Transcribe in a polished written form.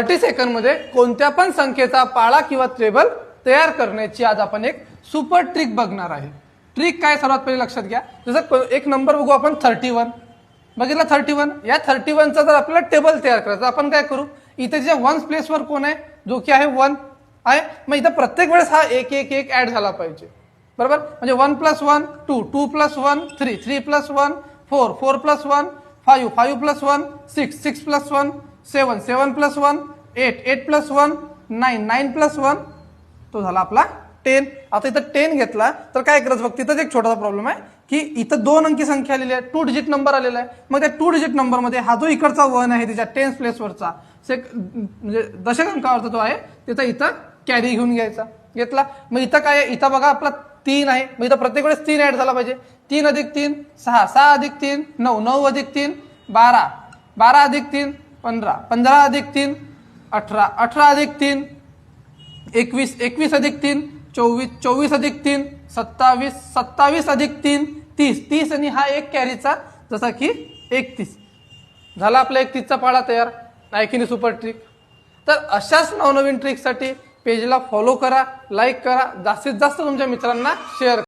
30 सेकंदमध्ये कोणत्या पण संख्येचा पाळा किंवा टेबल तयार करण्याची आज आपण एक सुपर ट्रिक बघणार आहे। ट्रिक काय सर्वात पहिले लक्षात घ्या। जसं एक नंबर बघू आपण 31 बघितला 31 या 31 चा जर आपल्याला टेबल तयार करायचा आपण काय करू, इथे जे वन्स प्लेसवर कोण आहे जो की आहे 1 आहे, मग इथं प्रत्येक वेळेस हा 1 1 1 ऍड झाला पाहिजे बरोबर। म्हणजे 1 + 1 2 2 + 1 3 3 + 1 4 4 + 1 5 5 + 1 6 6 + 1 7 7 + 1 8 8 + 1 9 9 + 1 तो झाला आपला 10। आता इथं 10 घेतला तर काय करायचं बघ, तिथंच एक छोटासा प्रॉब्लेम आहे की इथं 2 अंकी संख्या आलेली आहे, 2 डिजिट नंबर आलेला आहे। मग त्या 2 डिजिट नंबर मध्ये हा जो इकडचा 1 आहे त्याच्या 10th प्लेसवरचा म्हणजे दशक अंकावरचा जो आहे त्याचा इथं कॅरी घेऊन घ्यायचा घेतला। मग इथं काय आहे, इथं बघा आपला 3 आहे, मग इथं प्रत्येक वेळेस 3 ऍड झाला पाहिजे। 3 + 3 6 6 + 3 9 9 + 3 12 12 + 3 15 15 + 3 18 18 + 3 21 21 + 3 24 24 + 3 27 27 + 3 30 30 आणि हा एक कॅरीचा जसा की 31 झाला आपला 31 चा पाळा तयार आहे की नाही सुपर ट्रिक। तर अशाच नवनवीन ट्रिकसाठी पेजला फॉलो करा, लाईक करा, जास्तीत जास्त तुमच्या मित्रांना शेअर करा।